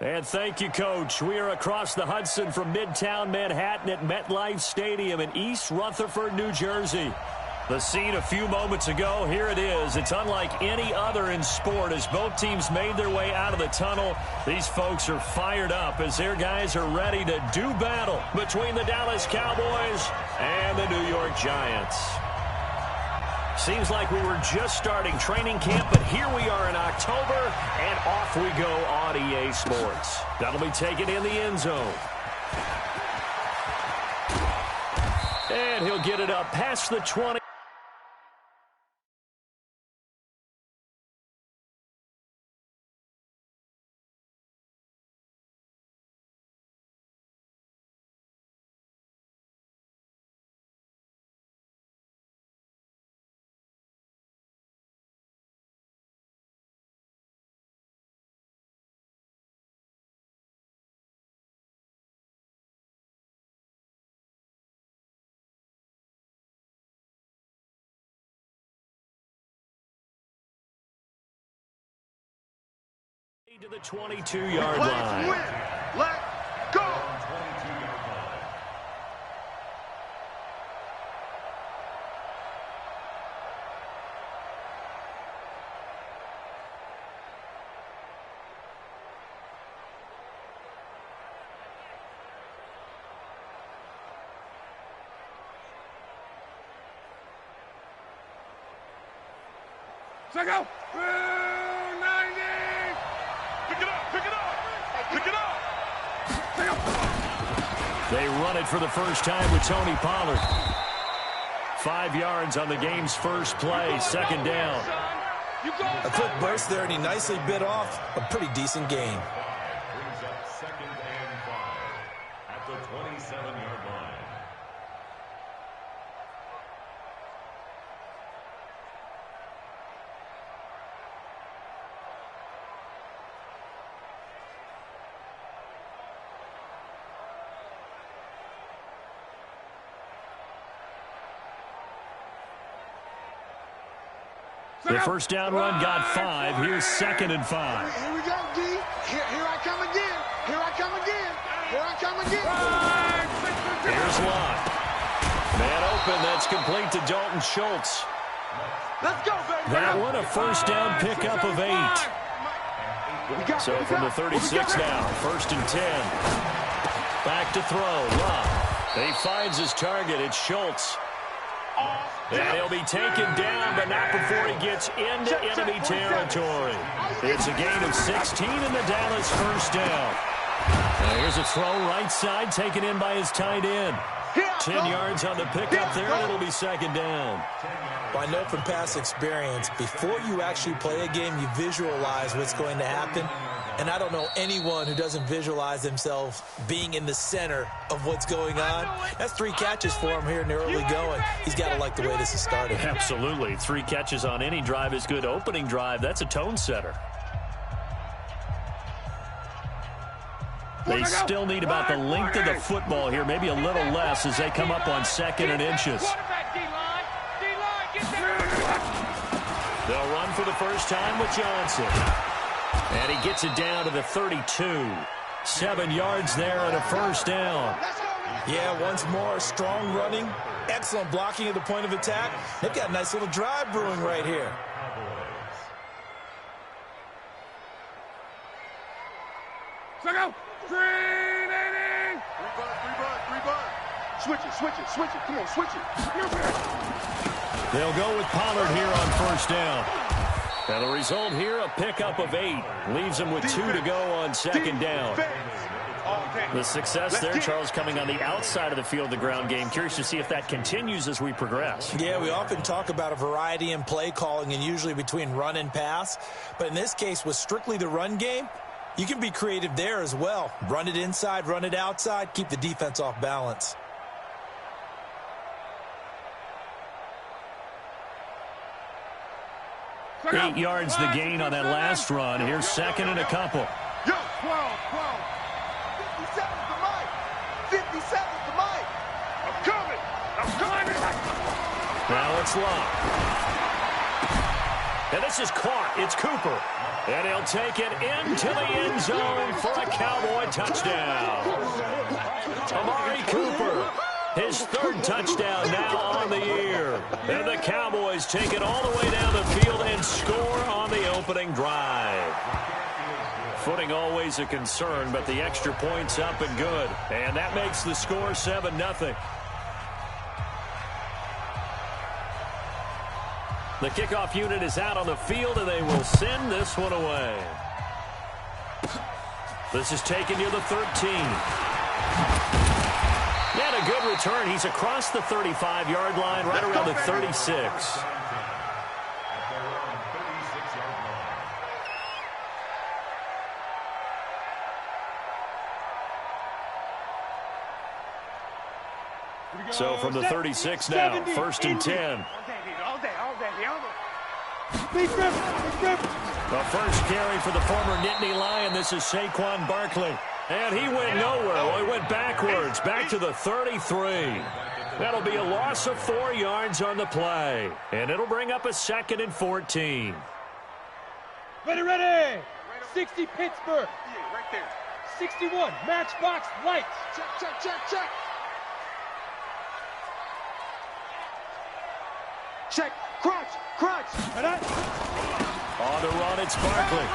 And thank you, Coach. We are across the Hudson from Midtown Manhattan at MetLife Stadium in East Rutherford, New Jersey. The scene a few moments ago, here it is. It's unlike any other in sport as both teams made their way out of the tunnel. These folks are fired up as their guys are ready to do battle between the Dallas Cowboys and the New York Giants. Seems like we were just starting training camp, but here we are in October, and off we go on EA Sports. That'll be taken in the end zone. And he'll get it up past the 20. To the 22-yard line. Let's go! Let's go! They run it for the first time with Tony Pollard. 5 yards on the game's first play, second down. A quick burst there, and he nicely bit off a pretty decent gain. Brings up 2nd and 5 at the 27-yard line. The first down run got 5. Here's 2nd and 5. Here we go, D. Here I come again. Here I come again. Here I come again. Here's Lott. Man open. That's complete to Dalton Schultz. Let's go, baby. That one a first down pickup of 8. So from the 36 now, 1st and 10. Back to throw. Lott. He finds his target. It's Schultz. And he'll be taken down, but not before he gets into enemy territory. It's a gain of 16 in the Dallas first down. Now here's a throw right side, taken in by his tight end. 10 yards on the pickup there, and it'll be 2nd down. Well, I know from past experience, before you actually play a game, you visualize what's going to happen. And I don't know anyone who doesn't visualize themselves being in the center of what's going on. That's 3 catches for him here in the early going. He's got to like the way this is starting. Absolutely. 3 catches on any drive is good. Opening drive, that's a tone setter. They still need about the length of the football here, maybe a little less as they come up on 2nd and inches. They'll run for the first time with Johnson. And he gets it down to the 32. 7 yards there and a first down. Yeah, once more, strong running, excellent blocking at the point of attack. They've got a nice little drive brewing right here. Go! 3 butt. Switch it. Come on, switch it. They'll go with Pollard here on first down. And the result here, a pickup of 8. Leaves them with 2 to go on 2nd down. The success there, Charles, coming on the outside of the field, the ground game. Curious to see if that continues as we progress. Yeah, we often talk about a variety in play calling and usually between run and pass. But in this case, with strictly the run game, you can be creative there as well. Run it inside, run it outside, keep the defense off balance. Eight yards the gain on that last run. Here's 2nd and a couple. 57 to Mike. 57 to Mike. I'm coming. Now it's Lott. And this is caught. It's Cooper. And he'll take it into the end zone for a Cowboy touchdown. Amari Cooper, his third touchdown now on the year. And the Cowboys take it all the way down the field and score on the opening drive. Footing always a concern, but the extra point's up and good. And that makes the score 7-0. The kickoff unit is out on the field, and they will send this one away. This is taken near the 13. And a good return. He's across the 35-yard line, right around the 36. So from the 36 now, 1st and 10. The first carry for the former Nittany Lion. This is Saquon Barkley. And he went nowhere. Well, he went backwards, back to the 33. That'll be a loss of 4 yards on the play. And it'll bring up a 2nd and 14. Ready. 60 Pittsburgh. Right there. 61 Matchbox Lights. Check. Check. Crunch. On the run, it's Barkley.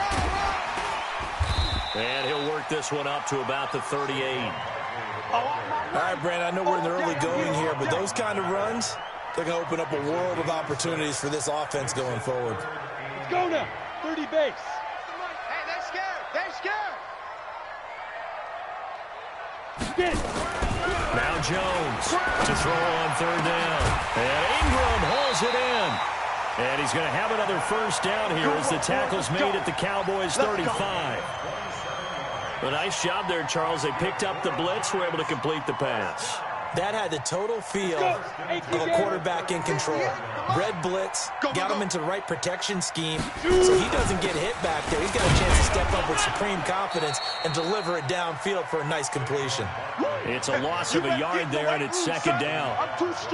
And he'll work this one up to about the 38. All right, Brandon, I know we're in the early going here, but those kind of runs, they're going to open up a world of opportunities for this offense going forward. Let's go now. 30 base. Hey, they're scared. Get it. Now Jones to throw on 3rd down. And Ingram hauls it in. And he's going to have another first down here as the tackle's made at the Cowboys' 35. A nice job there, Charles. They picked up the blitz, were able to complete the pass. That had the total feel of a quarterback in control. Red blitz, got him into the right protection scheme, so he doesn't get hit back there. He's got a chance to step up with supreme confidence and deliver it downfield for a nice completion. It's a loss of a yard there, and it's 2nd down.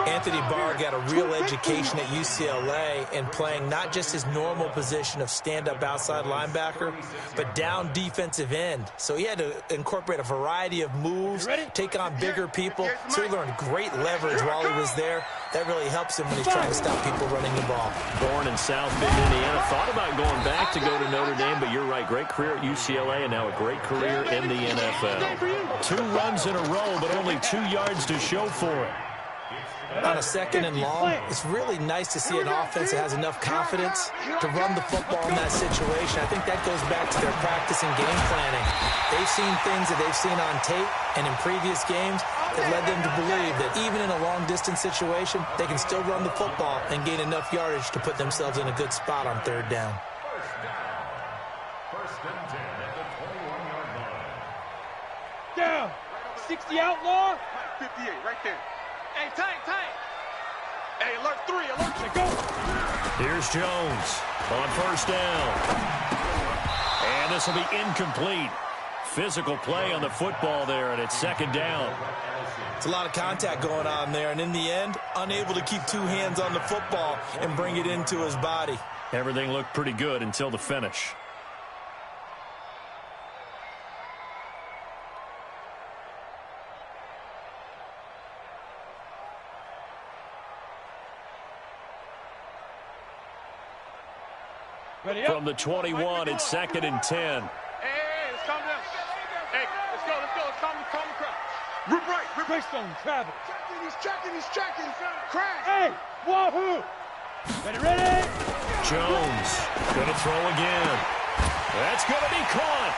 Anthony Barr got a real education at UCLA in playing not just his normal position of stand-up outside linebacker, but down defensive end. So he had to incorporate a variety of moves, take on bigger people. So he learned great leverage while he was there. That really helps him when he's trying to stop people running the ball. Born in South Bend, Indiana. Thought about going back to go to Notre Dame, but you're right. Great career at UCLA and now a great career in the NFL. 2 runs in a row, but only 2 yards to show for it. On a 2nd and long, it's really nice to see an offense that has enough confidence to run the football in that situation. I think that goes back to their practice and game planning. They've seen things that they've seen on tape and in previous games that led them to believe that even in a long-distance situation, they can still run the football and gain enough yardage to put themselves in a good spot on 3rd down. First and 10 at the 21-yard line. Down. 60 outlaw. 58, right there. Hey, tight. Hey, alert 3. Let's go. Here's Jones on 1st down. And this will be incomplete. Physical play on the football there, and it's 2nd down. It's a lot of contact going on there, and in the end, unable to keep 2 hands on the football and bring it into his body. Everything looked pretty good until the finish. Ready up. From the 21, it's 2nd and 10. Hey, let's calm down. Hey, let's go. Let's calm the crowd. Rip right. Greystone Travis. He's checking. Crash. Hey, wahoo. Ready. Jones going to throw again. That's going to be caught.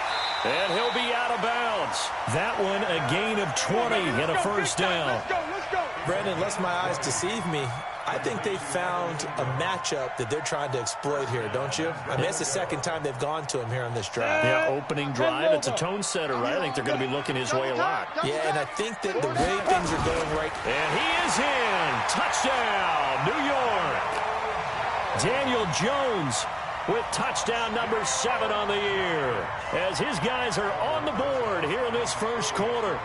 And he'll be out of bounds. That one a gain of 20 and a first down. Let's go. Brandon, unless my eyes deceive me, I think they found a matchup that they're trying to exploit here, don't you? I mean, it's the 2nd time they've gone to him here on this drive. Yeah, opening drive. It's a tone setter, right? I think they're going to be looking his way a lot. Yeah, and I think that the way things are going right. And he is in. Touchdown, New York. Daniel Jones with touchdown number 7 on the year as his guys are on the board here in this first quarter.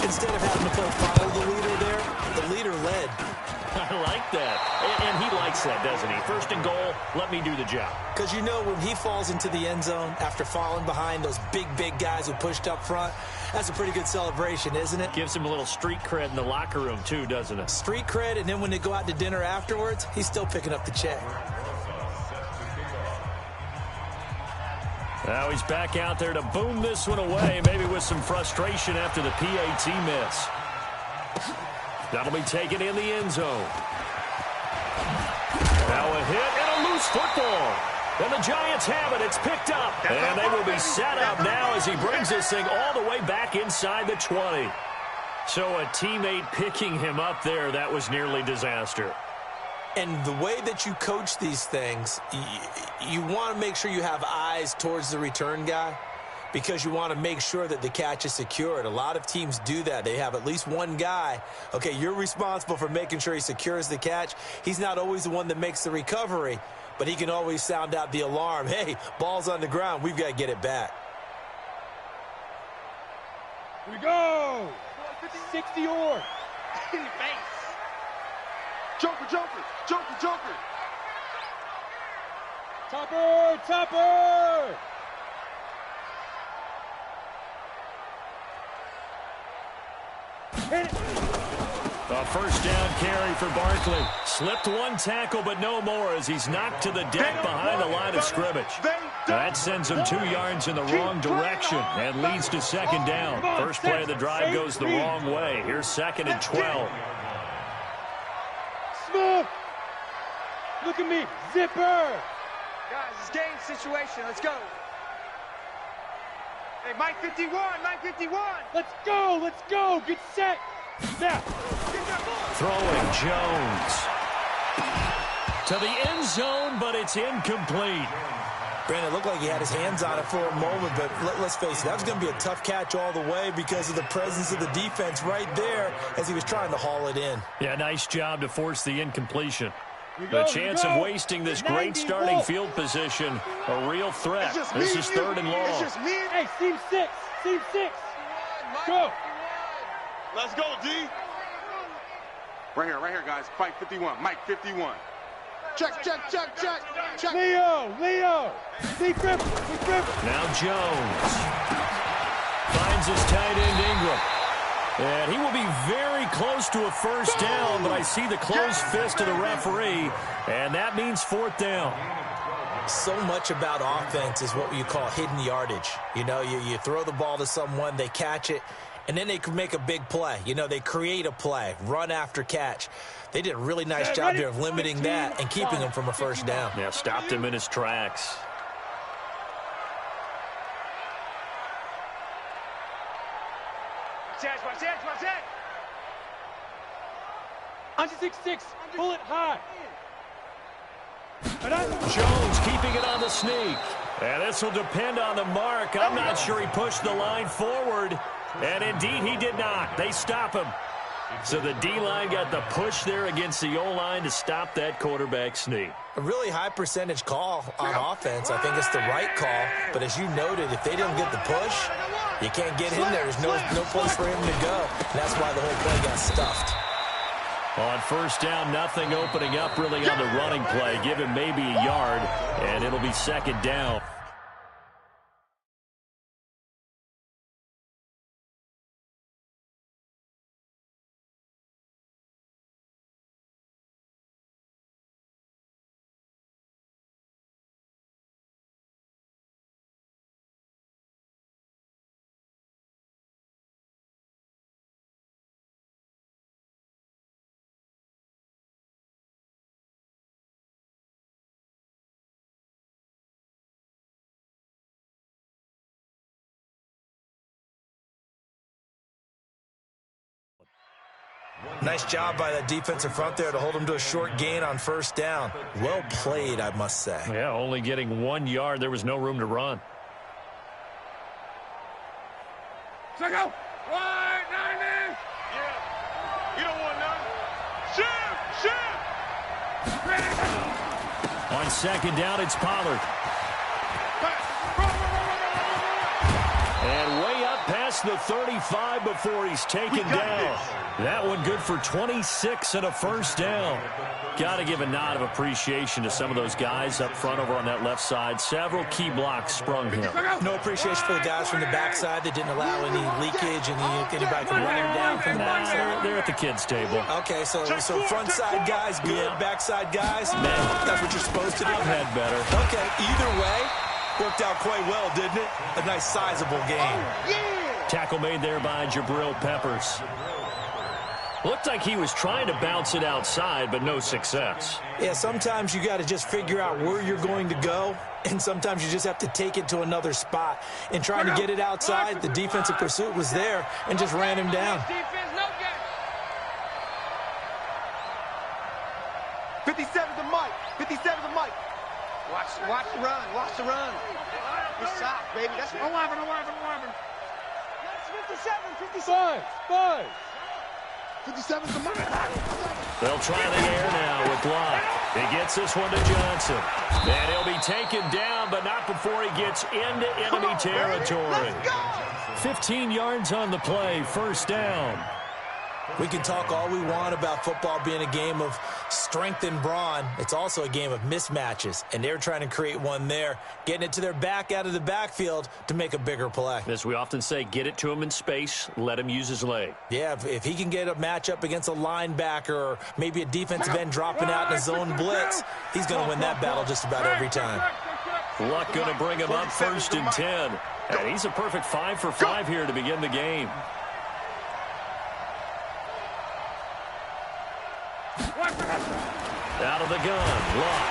Instead of having to play follow the leader there, the leader led. I like that. And he likes likes that, doesn't he? First and goal, let me do the job. Because you know when he falls into the end zone after falling behind those big guys who pushed up front, that's a pretty good celebration, isn't it? Gives him a little street cred in the locker room, too, doesn't it? Street cred, and then when they go out to dinner afterwards, he's still picking up the check. Now he's back out there to boom this one away, maybe with some frustration after the PAT miss. That'll be taken in the end zone. Now a hit and a loose football. And the Giants have it. It's picked up. And they will be set up now as he brings this thing all the way back inside the 20. So a teammate picking him up there, that was nearly disaster. And the way that you coach these things, you want to make sure you have eyes towards the return guy because you want to make sure that the catch is secured. A lot of teams do that. They have at least one guy. Okay, you're responsible for making sure he secures the catch. He's not always the one that makes the recovery, but he can always sound out the alarm. Hey, ball's on the ground. We've got to get it back. Here we go. 60 or. In the face. Joker, Joker, Joker, Joker. Topper, Topper. Hit it. A first down carry for Barkley. Slipped one tackle, but no more as he's knocked to the deck behind the line of scrimmage. That sends him 2 yards in the wrong direction and leads to second down. First play of the drive goes the wrong way. Here's 2nd and 12. Smooth. Look at me. Zipper. Guys, it's game situation. Let's go. Hey, Mike 51, Mike 51. Let's go. Let's go. Get set. Now. Throwing Jones to the end zone, but it's incomplete. Brandon, it looked like he had his hands on it for a moment, but let's face it, that was going to be a tough catch all the way because of the presence of the defense right there as he was trying to haul it in. Yeah, nice job to force the incompletion. The chance of wasting this great starting field position, a real threat. This is 3rd and long. Hey, seam 6. Seam 6. Go. Let's go, D. Right here, guys. Fight 51. Mike 51. Check. Leo. Deep grip. Now Jones finds his tight end Ingram. And he will be very close to a first down, but I see the closed fist of the referee, and that means 4th down. So much about offense is what you call hidden yardage. You know, you throw the ball to someone, they catch it, and then they can make a big play. You know, they create a play, run after catch. They did a really nice job there of limiting that and keeping him from a first down. Yeah, stopped him in his tracks. Watch it. Under 6-6. Pull it high. Jones keeping it on the sneak. And this will depend on the mark. I'm not sure he pushed the line forward. And indeed, he did not. They stop him. So the D-line got the push there against the O-line to stop that quarterback sneak. A really high percentage call on offense. I think it's the right call. But as you noted, if they don't get the push, you can't get in there. There's no place for him to go. And that's why the whole play got stuffed. On first down, nothing opening up really on the running play. Give him maybe a yard, and it'll be 2nd down. Nice job by that defensive front there to hold him to a short gain on first down. Well played, I must say. Yeah, only getting 1 yard. There was no room to run. Check out. Right, 90. Yeah. You don't want none. Shoot. On 2nd down, it's Pollard. And way up past the 35 before he's taken down. That one good for 26 and a first down. Got to give a nod of appreciation to some of those guys up front over on that left side. Several key blocks sprung here. No appreciation for the guys from the backside that didn't allow any leakage and anybody can run him down from the backside. They're at the kids' table. Okay, so front side guys good, backside guys, that's what you're supposed to do. I've had better. Okay, either way, worked out quite well, didn't it? A nice sizable game. Tackle made there by Jabril Peppers. Looked like he was trying to bounce it outside, but no success. Yeah, sometimes you got to just figure out where you're going to go, and sometimes you just have to take it to another spot. And trying to get it outside, the defensive pursuit was there and just ran him down. 57's the mic. 57's the mic. Watch the run. Watch the run. Good shot, baby. That's 11. That's 57. 5. 57's the mic. They'll try the air now with Locke. He gets this one to Johnson. And he'll be taken down, but not before he gets into enemy territory. 15 yards on the play, first down. We can talk all we want about football being a game of strength and brawn. It's also a game of mismatches, and they're trying to create one there, getting it to their back out of the backfield to make a bigger play. As we often say, get it to him in space, let him use his leg. Yeah, if he can get a matchup against a linebacker or maybe a defensive end dropping out in a zone blitz, he's going to win that battle just about every time. Luck going to bring him up first and 10. And he's a perfect 5 for 5 here to begin the game. Out of the gun, Luck.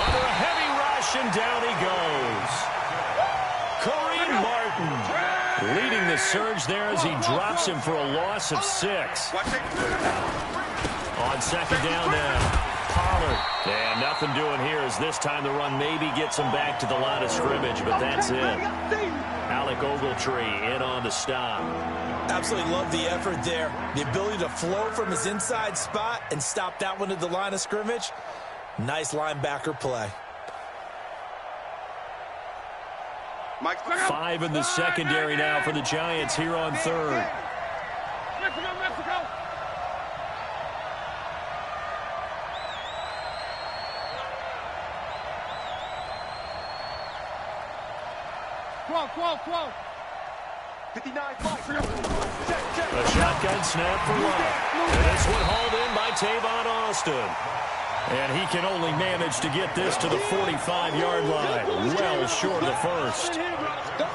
Under a heavy rush, and down he goes. Kareem Martin leading the surge there as he drops him for a loss of 6. On second down now, Pollard. And nothing doing here as this time the run maybe gets him back to the line of scrimmage, but that's it. Alec Ogletree in on the stop. Absolutely love the effort there. The ability to flow from his inside spot and stop that one at the line of scrimmage. Nice linebacker play. 5 in the secondary now for the Giants here on third. Mexico. Twelve. 59. A shotgun snap for Love. And this one hauled in by Tavon Austin. And he can only manage to get this to the 45-yard line. Well short of the first.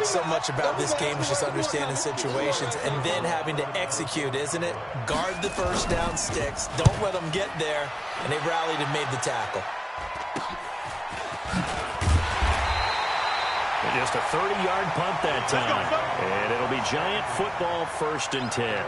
So much about this game is just understanding situations and then having to execute, isn't it? Guard the first down sticks. Don't let them get there. And they rallied and made the tackle. Just a 30-yard punt that time. And it'll be Giant football, first and 10.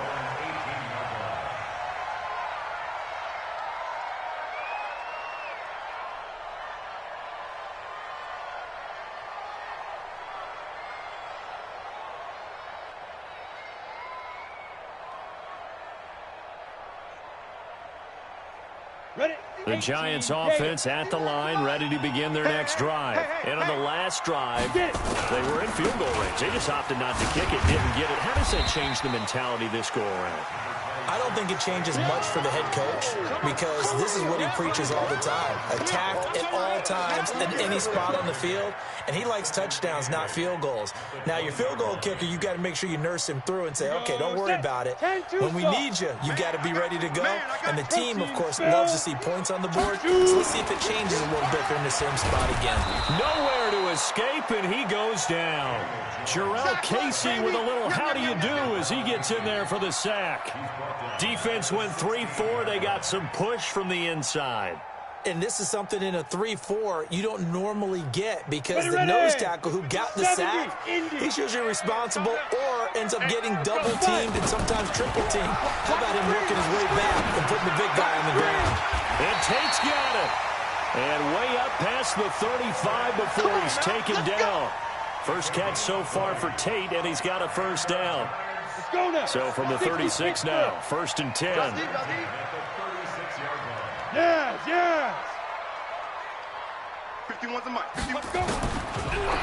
The Giants offense at the line, ready to begin their next drive. And on the last drive, they were in field goal range. They just opted not to kick it, didn't get it. How does that change the mentality this go around? I don't think it changes much for the head coach because this is what he preaches all the time. Attack at all times in any spot on the field, and he likes touchdowns, not field goals. Now, your field goal kicker, you got to make sure you nurse him through and say, okay, don't worry about it. When we need you, you got to be ready to go. And the team, of course, loves to see points on the board. So let's see if it changes a little bit. They're in the same spot again. Nowhere to escape, and he goes down. Jarrell Casey with a little how do you do as he gets in there for the sack. Defense went 3-4. They got some push from the inside. And this is something in a 3-4 you don't normally get because the nose tackle who got the sack, he's usually responsible or ends up getting double-teamed and sometimes triple-teamed. How about him working his way back and putting the big guy on the ground? And Tate's got it. And way up past the 35 before he's taken down. First catch so far for Tate, and he's got a first down. So from the 36 now, first and 10. Yes. 51's the mic.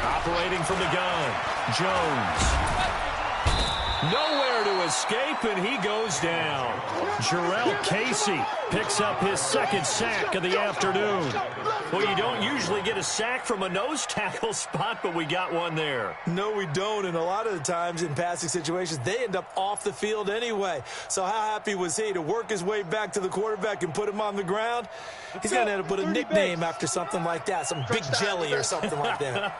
Operating from the gun, Jones. Nowhere to escape, and he goes down. Jarrell Casey picks up his second sack of the afternoon. Well, you don't usually get a sack from a nose tackle spot, but we got one there. No, we don't, and a lot of the times in passing situations, they end up off the field anyway. So how happy was he to work his way back to the quarterback and put him on the ground? He's going to end up with a nickname after something like that, some Big Jelly or something like that.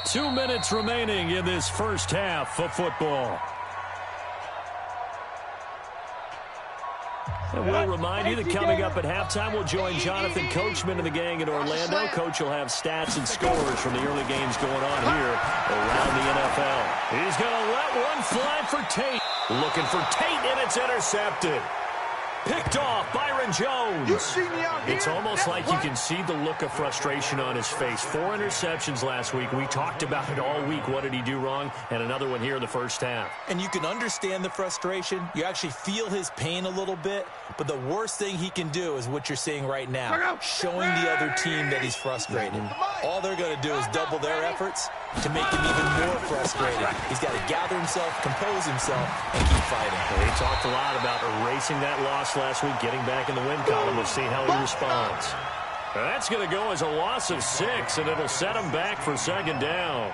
2 minutes remaining in this first half of football. And we'll remind you that coming up at halftime, we'll join Jonathan Coachman and the gang in Orlando. Coach will have stats and scores from the early games going on here around the NFL. He's going to let one fly for Tate. Looking for Tate, and it's intercepted. Picked off, Byron Jones. It's almost like you can see the look of frustration on his face. 4 interceptions last week. We talked about it all week. What did he do wrong? And another one here in the first half. And you can understand the frustration. You actually feel his pain a little bit. But the worst thing he can do is what you're seeing right now, showing the other team that he's frustrated. All they're going to do is double their efforts to make him even more frustrated. He's got to gather himself, compose himself, and keep fighting. He talked a lot about erasing that loss last week, getting back in the win column. We'll see how he responds. That's going to go as a loss of 6, and it'll set him back for second down.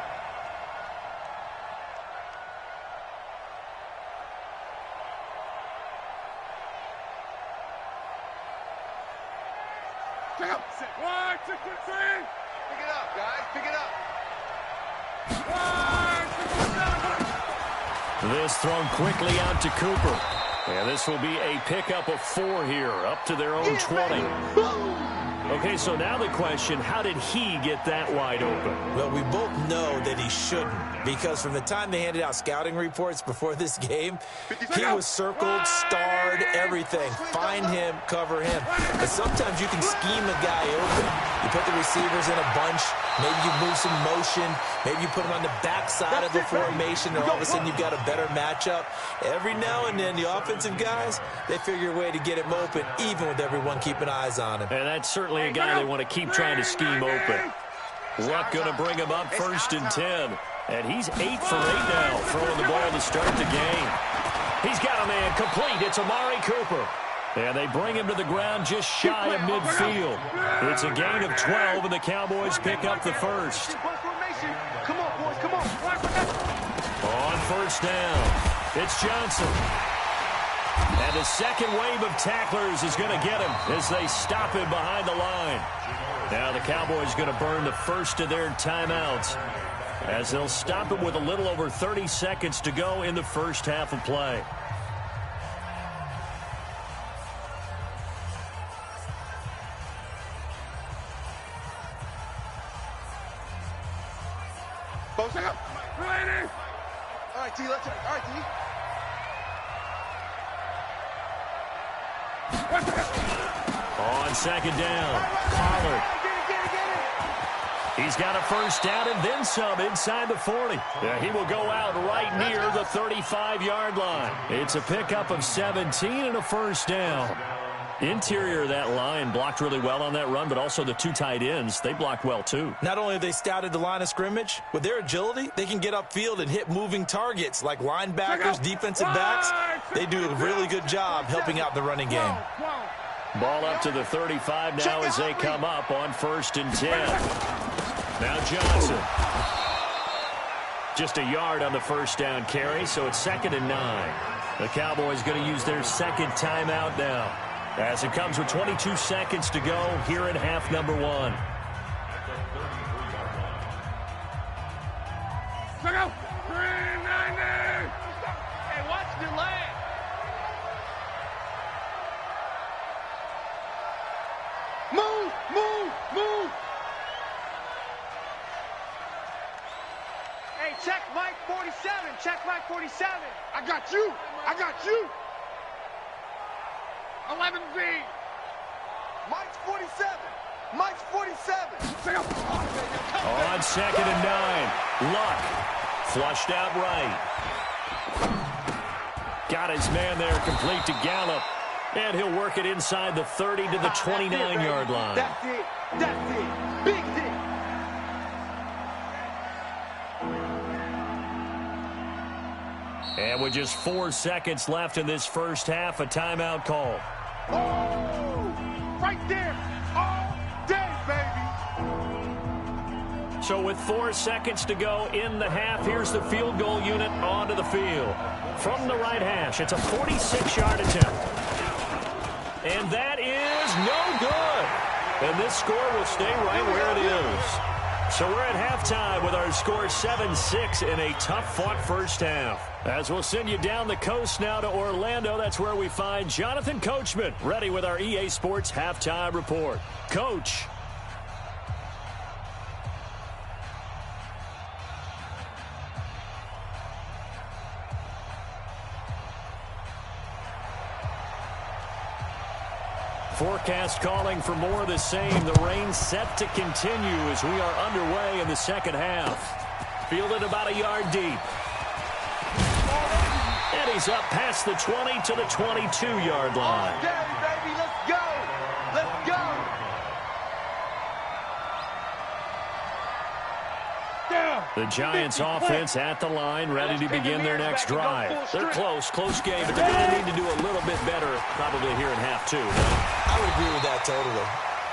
Pick it up, guys. Pick it up. This thrown quickly out to Cooper. And this will be a pickup of 4 here, up to their own 20. Okay, so now the question, how did he get that wide open? Well, we both know that he shouldn't, because from the time they handed out scouting reports before this game, he was circled, starred, everything. Find him, cover him. But sometimes you can scheme a guy open. You put the receivers in a bunch. Maybe you move some motion. Maybe you put them on the backside of the formation, and all of a sudden you've got a better matchup. Every now and then, the offensive guys, they figure a way to get him open, even with everyone keeping eyes on him. And that's certainly a guy they want to keep trying to scheme open. Luck going to bring him up 1st and 10. And he's 8 for 8 now, throwing the ball to start the game. He's got a man complete. It's Amari Cooper. And they bring him to the ground just shy of midfield. It's a gain of 12, and the Cowboys pick up the first. Come on, boys, come on. On 1st down, it's Johnson. And the second wave of tacklers is going to get him as they stop him behind the line. Now the Cowboys going to burn the first of their timeouts as they'll stop him with a little over 30 seconds to go in the first half of play. Post up. Ready. All right, T, let's go. All right, T. On 2nd down, Pollard. He's got a first down and then some inside the 40. Yeah, he will go out right near the 35-yard line. It's a pickup of 17 and a first down. Interior of that line blocked really well on that run, but also the 2 tight ends, they blocked well too. Not only have they scouted the line of scrimmage, with their agility, they can get upfield and hit moving targets like linebackers, defensive backs. They do a really good job helping out the running game. Ball up to the 35 now as they come up on 1st and 10. Now Johnson. Just a yard on the first down carry, so it's 2nd and 9. The Cowboys going to use their second timeout now, as it comes with 22 seconds to go here in half number 1. Check out. 390. Hey, watch the leg. Move, move, move. Hey, check Mike 47. Check Mike 47. I got you. I got you. 11B. Mike's 47. Mike's 47. On 2nd and 9. Luck. Flushed out right. Got his man there complete to Gallup. And he'll work it inside the 30 to the 29-yard line. That's it. That's it. Big hit. And with just 4 seconds left in this first half, a timeout call. Oh, right there. All day, baby. So with 4 seconds to go in the half, here's the field goal unit onto the field. From the right hash, it's a 46-yard attempt. And that is no good. And this score will stay right where it is. So we're at halftime with our score 7-6 in a tough-fought first half. As we'll send you down the coast now to Orlando, that's where we find Jonathan Coachman, ready with our EA Sports halftime report. Coach. Forecast calling for more of the same. The rain set to continue as we are underway in the second half. Fielded about a yard deep. And he's up past the 20 to the 22-yard line. All day, baby. Let's go. Let's go. The Giants offense at the line, ready to begin their next drive. They're close game, but they're going to need to do a little bit better probably here in half two. I would agree with that totally.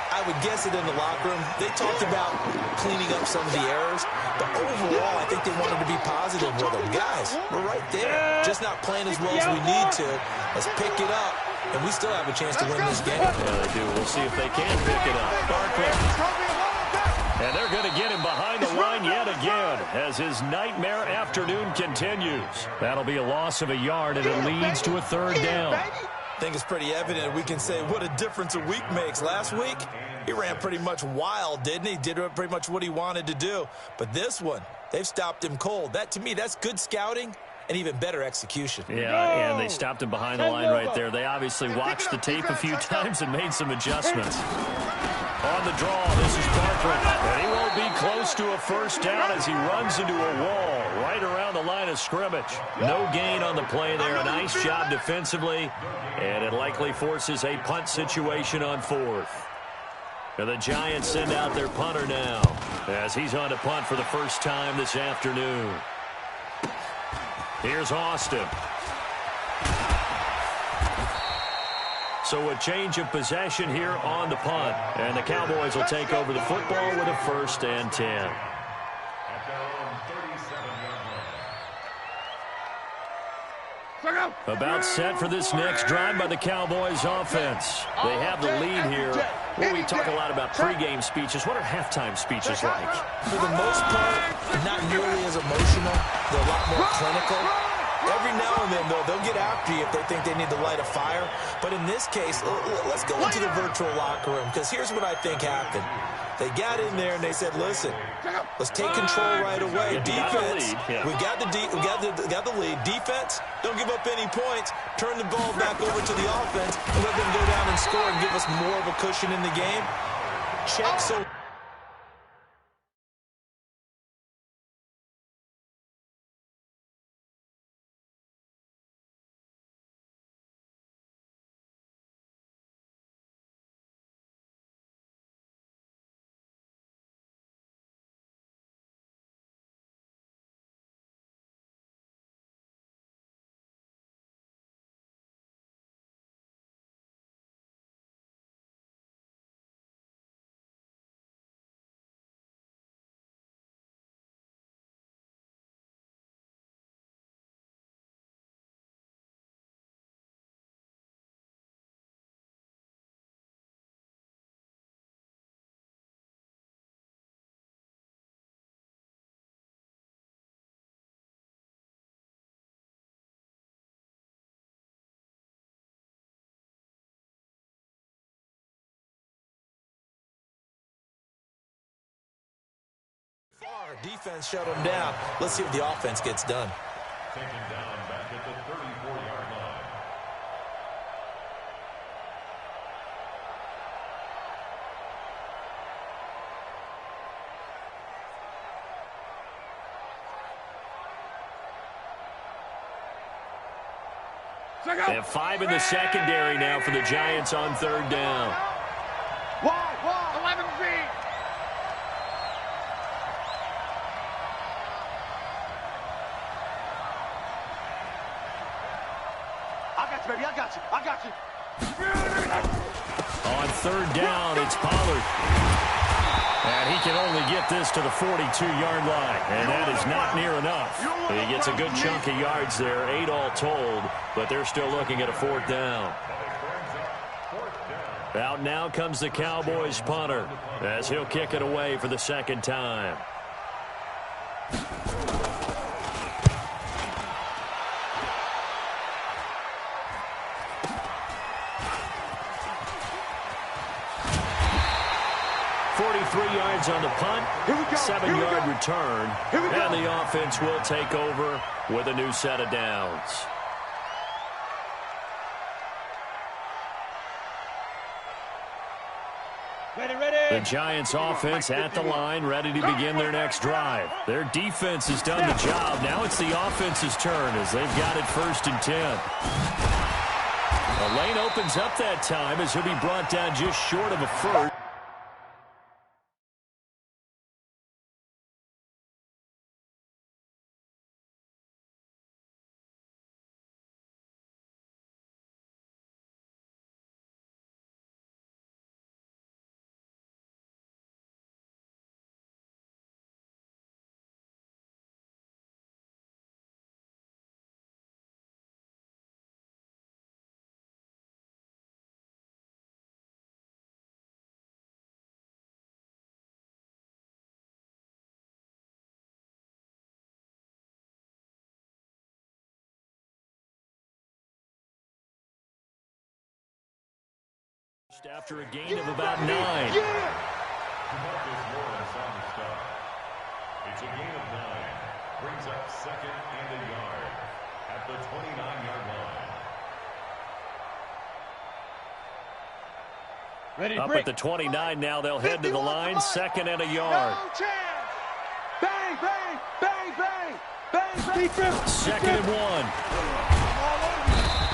I would guess it in the locker room. They talked about cleaning up some of the errors, but overall, I think they wanted to be positive with them. Guys, we're right there. Just not playing as well as we need to. Let's pick it up, and we still have a chance to win this game. Yeah, they do. We'll see if they can pick it up. Barkley. And they're going to get him behind the line yet again as his nightmare afternoon continues. That'll be a loss of a yard, and it leads to a third down. I think it's pretty evident we can say what a difference a week makes. Last week, he ran pretty much wild, didn't he? Did pretty much what he wanted to do. But this one, they've stopped him cold. That, to me, that's good scouting and even better execution. Yeah, and they stopped him behind the line right there. They obviously watched the tape a few times and made some adjustments. On the draw, this is Barkley. And he won't be close to a first down as he runs into a wall right around the line of scrimmage. No gain on the play there. A nice job defensively. And it likely forces a punt situation on fourth. And the Giants send out their punter now as he's on to punt for the first time this afternoon. Here's Austin. So a change of possession here on the punt. And the Cowboys will take over the football with a 1st and 10. About set for this next drive by the Cowboys offense. They have the lead here. Well, we talk a lot about pregame speeches. What are halftime speeches like? For the most part, not nearly as emotional. They're a lot more clinical. Every now and then, though, they'll get after you if they think they need to light a fire. But in this case, let's go into the virtual locker room, because here's what I think happened. They got in there and they said, listen, let's take control right away. Defense, we got the lead. Defense, don't give up any points. Turn the ball back over to the offense and let them go down and score and give us more of a cushion in the game. Check so... Defense shut them down. Let's see if the offense gets done. Taken down back at the 34-yard line. They have 5 in the secondary now for the Giants on 3rd down. Wide, 11 feet. got you. I got you. On third down, it's Pollard. And he can only get this to the 42-yard line. And that is not near enough. He gets a good chunk of yards there, 8 all told, but they're still looking at a 4th down. Out now comes the Cowboys punter as he'll kick it away for the 2nd time. Yards on the punt, 7-yard return, and the offense will take over with a new set of downs. The Giants offense at the line, ready to begin their next drive. Their defense has done the job. Now it's the offense's turn as they've got it 1st and 10. The lane opens up that time as he'll be brought down just short of a first. After a gain of about 9. It's a gain of 9. Brings up 2nd and a yard at the 29-yard line. Ready to Up break. at the 29 now, they'll head to the line, 2nd and a yard. No chance. Bang, bang, bang, bang, bang, bang. 2nd and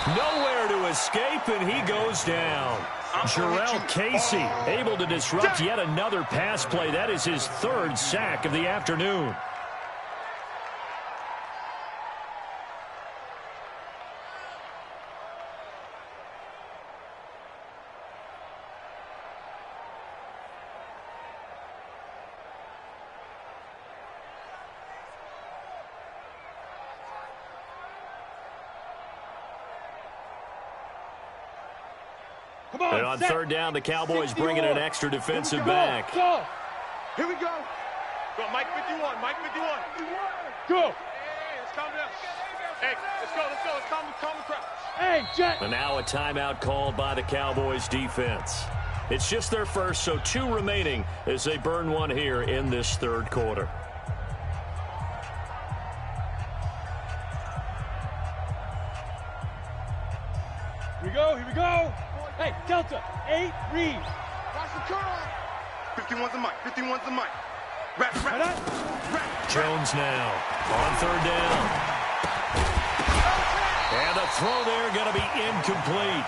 1. Nowhere to escape, and he goes down. Jarrell Casey able to disrupt yet another pass play. That is his 3rd sack of the afternoon. And on 3rd down, the Cowboys bringing an extra defensive back. Go. Here we go. Go, Mike 51. Mike 51. Go. Hey, let's calm down. Hey, let's go. Let's calm the crowd. Hey, Jet. And now a timeout called by the Cowboys defense. It's just their first, so 2 remaining as they burn one here in this 3rd quarter. Here we go. Here we go. Hey, Delta, 8, read. Watch the curl. 51's the mic. 51's the mic. Rap. Jones now on 3rd down. And a throw there going to be incomplete.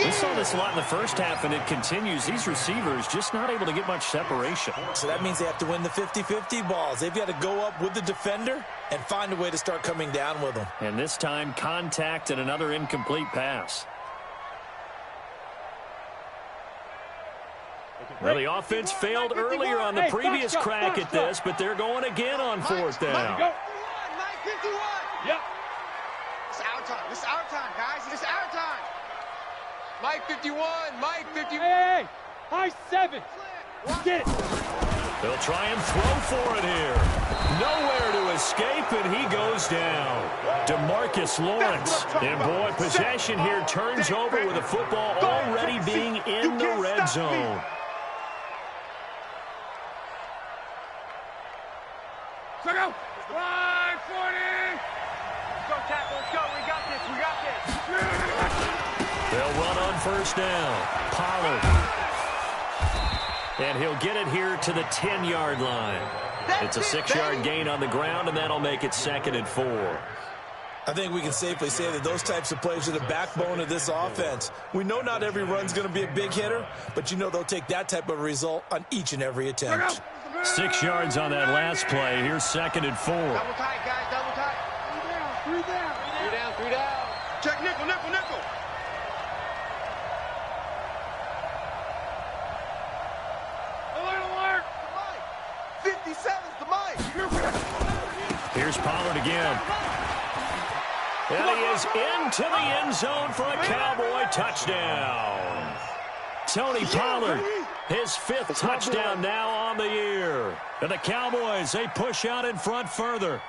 We saw this a lot in the first half, and it continues. These receivers just not able to get much separation. So that means they have to win the 50-50 balls. They've got to go up with the defender and find a way to start coming down with them. And this time, contact and another incomplete pass. Well, the offense failed earlier on the previous crack at this, but they're going again on 4th down. Mike 51. Yep. It's our time. This is our time, guys. This is our time. Mike 51. Mike 51. Hey, high 7. Get it. They'll try and throw for it here. Nowhere to escape, and he goes down. DeMarcus Lawrence. And, boy, possession here turns over with the football already being in the red zone. Go. 540. Let's go, tackle. Let's go. We got this. We got this. They'll run on 1st down. Pollard. And he'll get it here to the 10-yard line. It's a 6-yard gain on the ground, and that'll make it 2nd and 4. I think we can safely say that those types of plays are the backbone of this offense. We know not every run's going to be a big hitter, but you know they'll take that type of result on each and every attempt. 6 yards on that last play. Here's 2nd and 4. Double tight, guys. Double tight. 3 down. 3 down. 3 down. 3 down. Check nickel. 57's the Mike. Here's Pollard again. And he is into the end zone for a Cowboy touchdown. Tony Pollard, his 5th touchdown now on the year. And the Cowboys, they push out in front further.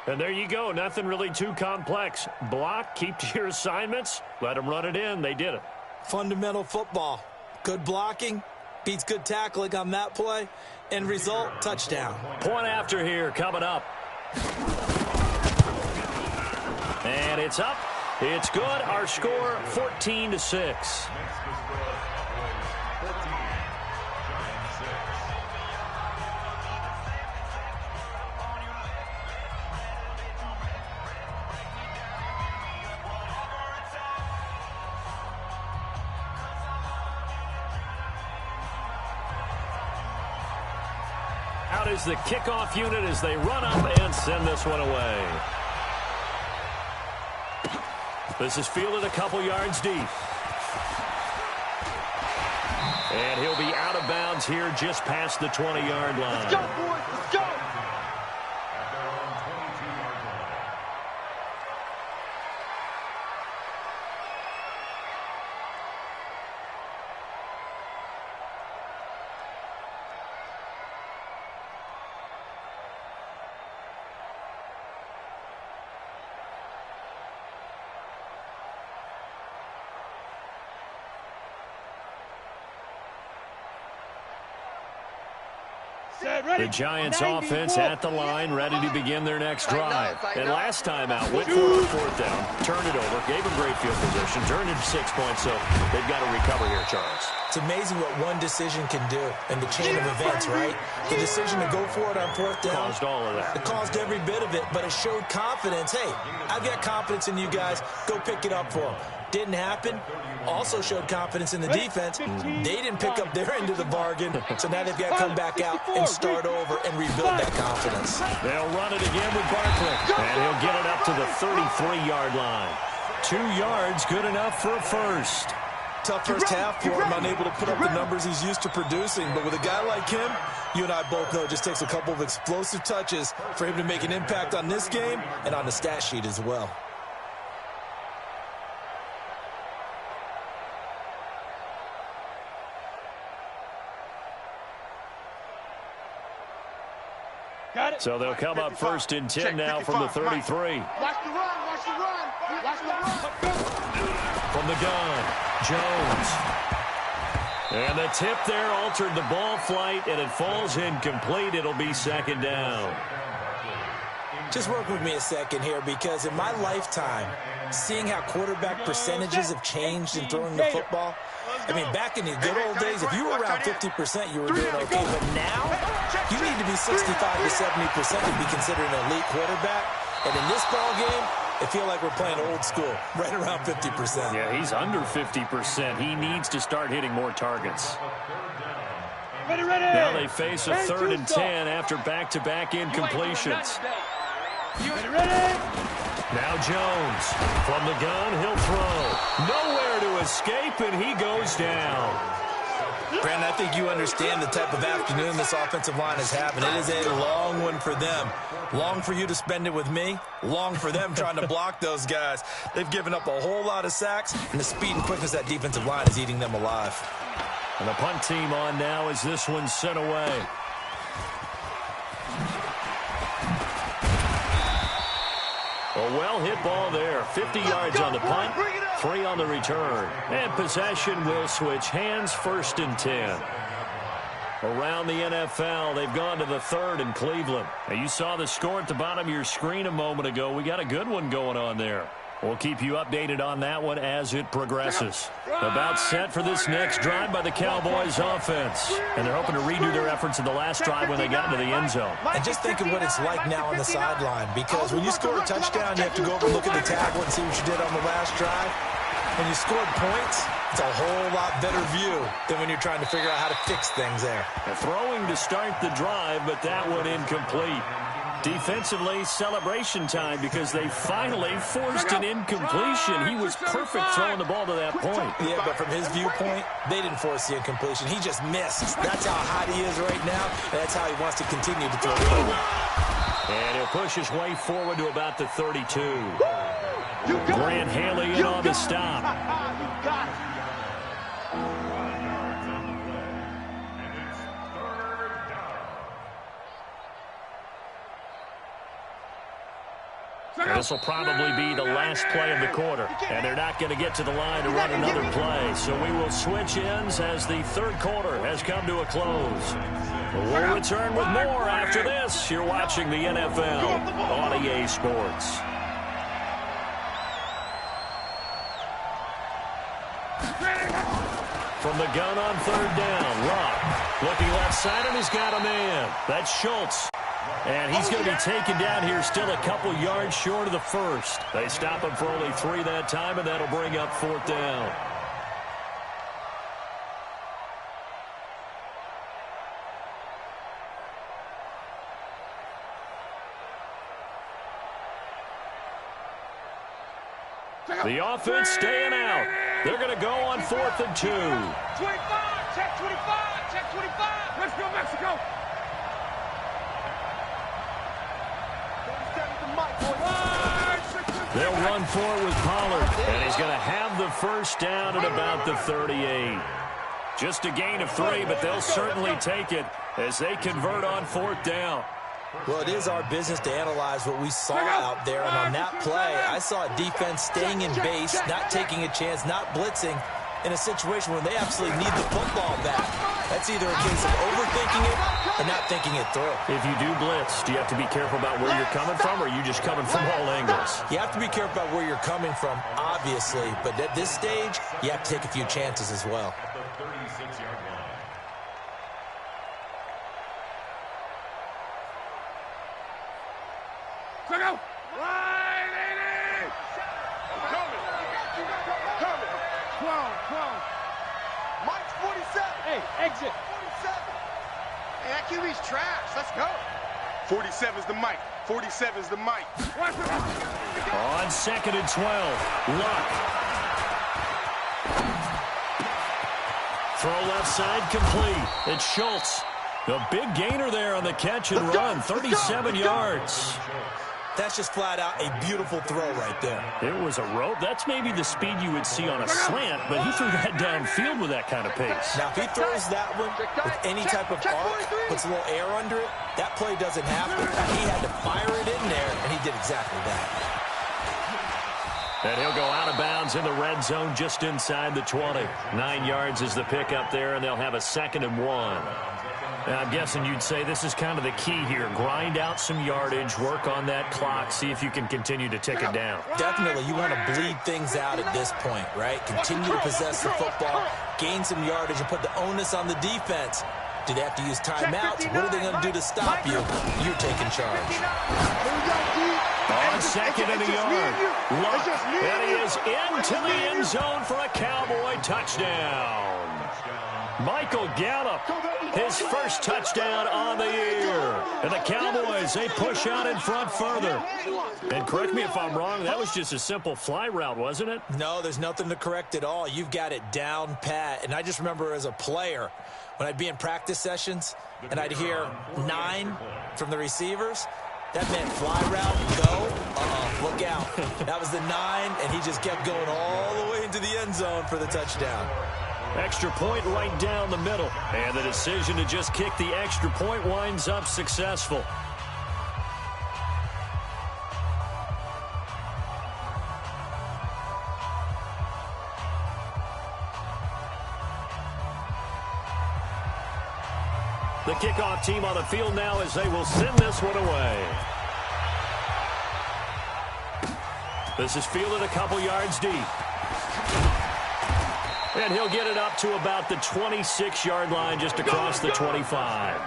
And there you go. Nothing really too complex. Block, keep to your assignments, let them run it in. They did it. Fundamental football. Good blocking beats good tackling on that play. End result, touchdown. Point after here coming up. And it's up. It's good. Our score, 14-6. Out is the kickoff unit as they run up and send this one away. This is fielded a couple yards deep. And he'll be out of bounds here just past the 20-yard line. Let's go, boys. Let's go. The Giants offense at the line, ready to begin their next drive. And last time out, went for it on 4th down, turned it over, gave them great field position, turned it 6 points, so they've got to recover here, Charles. It's amazing what one decision can do in the chain of events, right? The decision to go for it on 4th down. Caused all of that. It caused every bit of it, but it showed confidence. Hey, I've got confidence in you guys. Go pick it up for them. Didn't happen. Also showed confidence in the defense. They didn't pick up their end of the bargain, so now they've got to come back out and start over and rebuild that confidence. They'll run it again with Barkley, and he'll get it up to the 33-yard line. 2 yards, good enough for a first. Tough first half for him, unable to put up the numbers he's used to producing. But with a guy like him, you and I both know it just takes a couple of explosive touches for him to make an impact on this game and on the stat sheet as well. So they'll come up 1st and 10 now from the 33. Watch the run, watch the run, watch the run. From the gun, Jones. And the tip there altered the ball flight, and it falls incomplete. It'll be 2nd down. Just work with me a second here, because in my lifetime, seeing how quarterback percentages have changed in throwing the football, I mean, back in the good old days, if you were around 50%, you were doing okay. But now, you need to be 65 to 70% to be considered an elite quarterback. And in this ball game, I feel like we're playing old school, right around 50%. Yeah, he's under 50%. He needs to start hitting more targets. Ready. Now they face a 3rd and 10 after back-to-back incompletions. Ready. Now Jones. From the gun, he'll throw. Nowhere to escape, and he goes down. Brandon, I think you understand the type of afternoon this offensive line is having. It is a long one for them. Long for you to spend it with me. Long for them trying to block those guys. They've given up a whole lot of sacks, and the speed and quickness of that defensive line is eating them alive. And the punt team on now as this one's sent away. A well-hit ball there. 50 yards on the punt, 3 on the return. And possession will switch hands, 1st and 10. Around the NFL, they've gone to the 3rd in Cleveland. Now, you saw the score at the bottom of your screen a moment ago. We got a good one going on there. We'll keep you updated on that one as it progresses. About set for this next drive by the Cowboys offense. And they're hoping to redo their efforts in the last drive when they got into the end zone. And just think of what it's like now on the sideline, because when you score a touchdown, you have to go over and look at the tackle and see what you did on the last drive. When you scored points, it's a whole lot better view than when you're trying to figure out how to fix things there. Throwing to start the drive, but that one incomplete. Defensively, celebration time because they finally forced an incompletion. He was perfect throwing the ball to that point. Yeah, but from his viewpoint, they didn't force the incompletion. He just missed. That's how hot he is right now, and that's how he wants to continue to throw the ball. And he'll push his way forward to about the 32. Grant Haley in on the stop. You got it. This will probably be the last play of the quarter, and they're not going to get to the line to run another play. So we will switch ends as the third quarter has come to a close. We'll return with more after this. You're watching the NFL on EA Sports. From the gun on third down, Luck looking left side, and he's got a man. That's Schultz. And he's going to be taken down here still a couple yards short of the first. They stop him for only 3 that time, and that'll bring up fourth down. The offense staying out. They're going to go on 4th and 2. 25, check 25, check 25. Let's go, Mexico. They'll run for it with Pollard, and he's going to have the first down at about the 38. Just a gain of 3, but they'll certainly take it as they convert on 4th down. Well, it is our business to analyze what we saw out there, and on that play, I saw a defense staying in base, not taking a chance, not blitzing, in a situation where they absolutely need the football back. That's either a case of overthinking it or not thinking it through. If you do blitz, do you have to be careful about where you're coming from, or are you just coming from all angles? You have to be careful about where you're coming from, obviously, but at this stage, you have to take a few chances as well. At the 36-yard line. Go! Right in it! Coming! 12. Mike's 47. Hey, exit. 47. Hey, that QB's trash. Let's go. 47's the Mike. 47's the Mike. On 2nd and 12, Luck. Throw left side complete. It's Schultz. The big gainer there on the catch and run, 37 yards. That's just flat out a beautiful throw right there. It was a rope. That's maybe the speed you would see on a slant, but he threw that downfield with that kind of pace. Now, if he throws that one with any type of arc, puts a little air under it, that play doesn't happen. He had to fire it in there, and he did exactly that. And he'll go out of bounds in the red zone just inside the 20. 9 yards is the pickup there, and they'll have a 2nd and 1. Now, I'm guessing you'd say this is kind of the key here. Grind out some yardage, work on that clock, see if you can continue to tick it down. Definitely, you want to bleed things out at this point, right? Continue to possess the football, gain some yardage, and put the onus on the defense. Do they have to use timeouts? What are they going to do to stop you? You're taking charge. On 2nd and a yard. Luck, and he is into the end zone for a Cowboy touchdown. Michael Gallup, his first touchdown on the year. And the Cowboys, they push out in front further. And correct me if I'm wrong, that was just a simple fly route, wasn't it? No, there's nothing to correct at all. You've got it down pat. And I just remember as a player, when I'd be in practice sessions and I'd hear 9 from the receivers, that meant fly route, go, look out. That was the 9, and he just kept going all the way into the end zone for the touchdown. Extra point right down the middle. And the decision to just kick the extra point winds up successful. The kickoff team on the field now as they will send this one away. This is fielded a couple yards deep. And he'll get it up to about the 26-yard line just across the 25.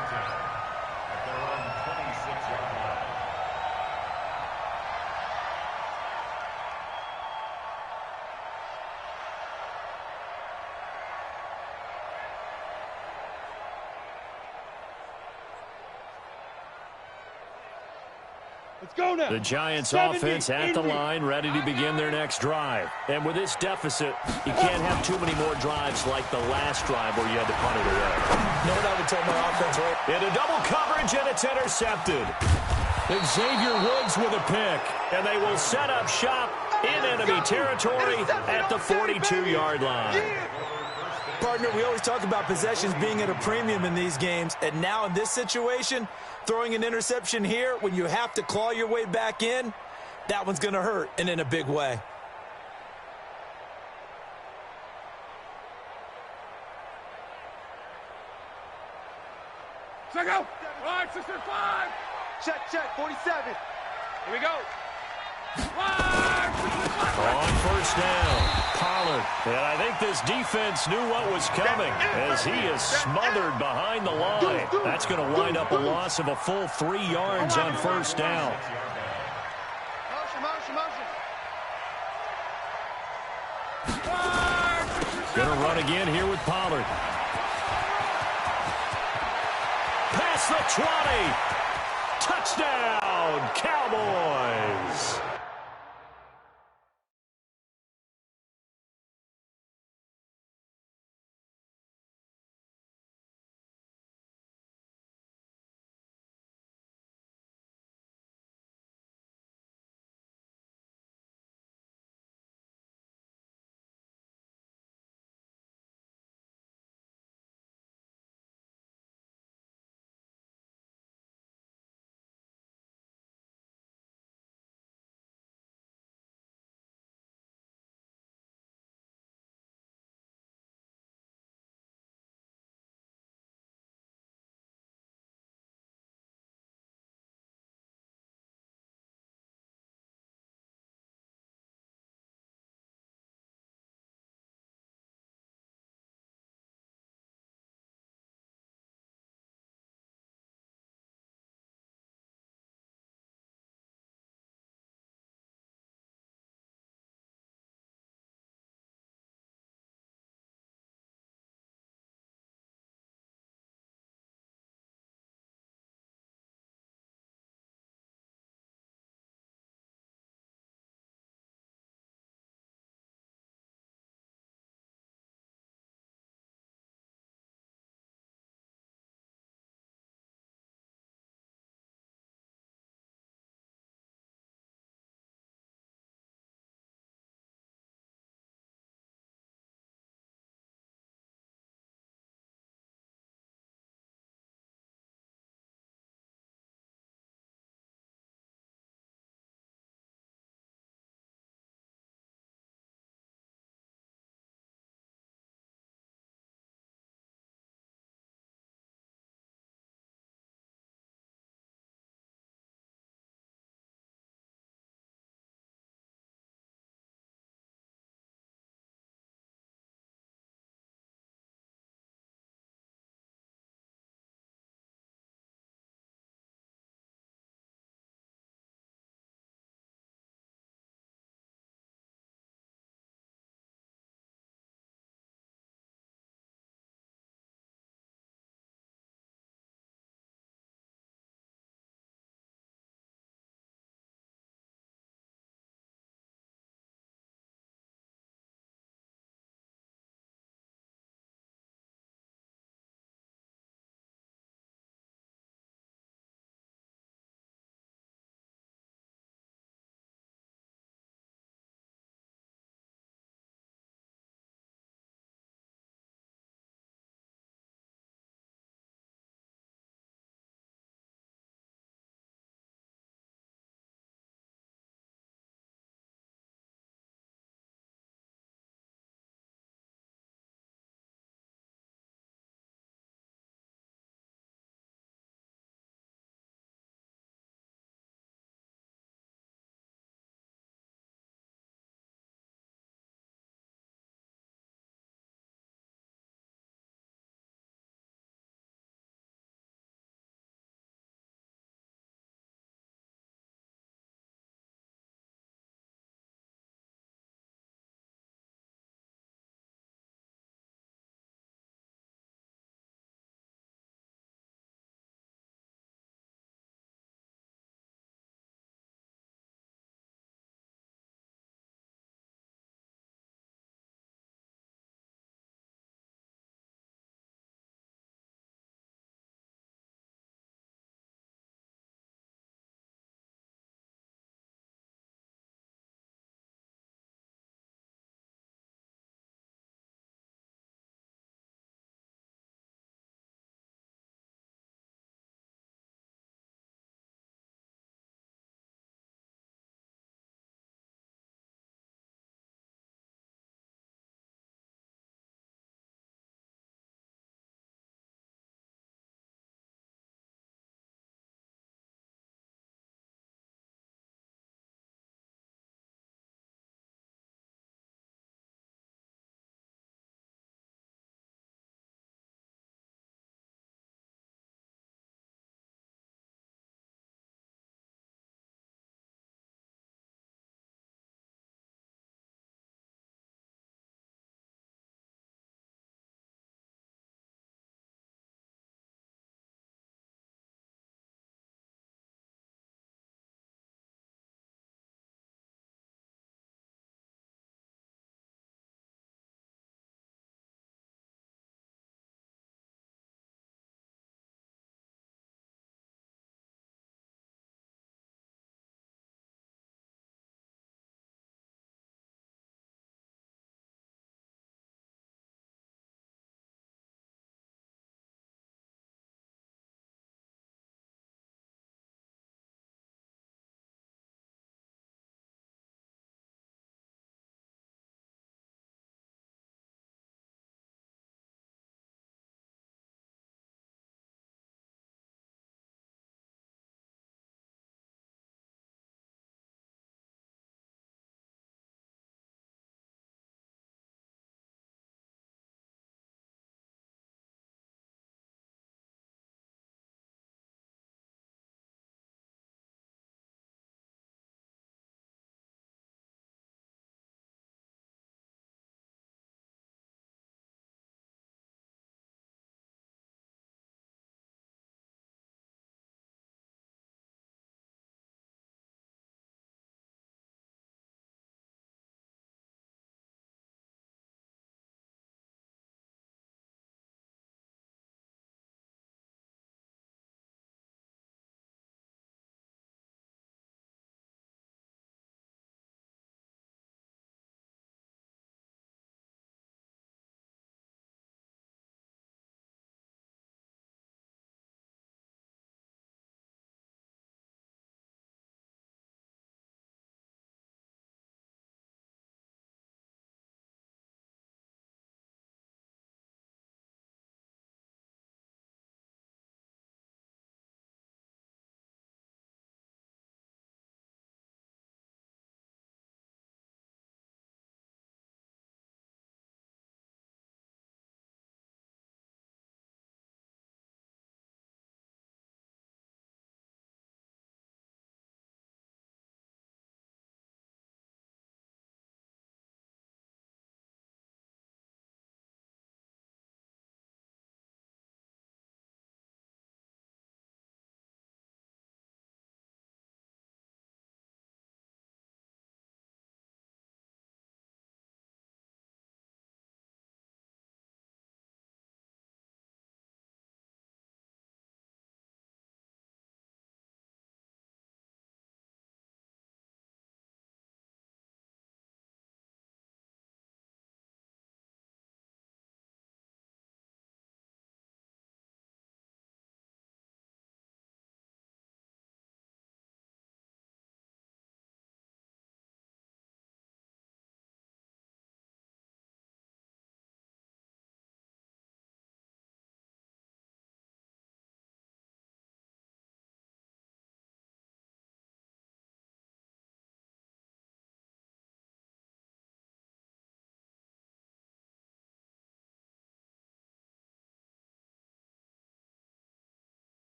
Let's go now. The Giants offense at the line, ready to begin their next drive. And with this deficit, you can't have too many more drives like the last drive where you had to punt it away. You know what I would tell my offense, right? Into double coverage, and it's intercepted. Xavier Woods with a pick. And they will set up shop in enemy territory at the 42-yard line. Partner, we always talk about possessions being at a premium in these games, and now in this situation, throwing an interception here when you have to claw your way back in, that one's going to hurt, and in a big way. Check out. 5, 6, 5. Check, 47. Here we go. 5, 6, 5. On first down, Pollard. And I think this defense knew what was coming as he is smothered behind the line. That's going to wind up a loss of a full 3 yards on first down. Motion. Going to run again here with Pollard. Past the 20. Touchdown, Cowboys.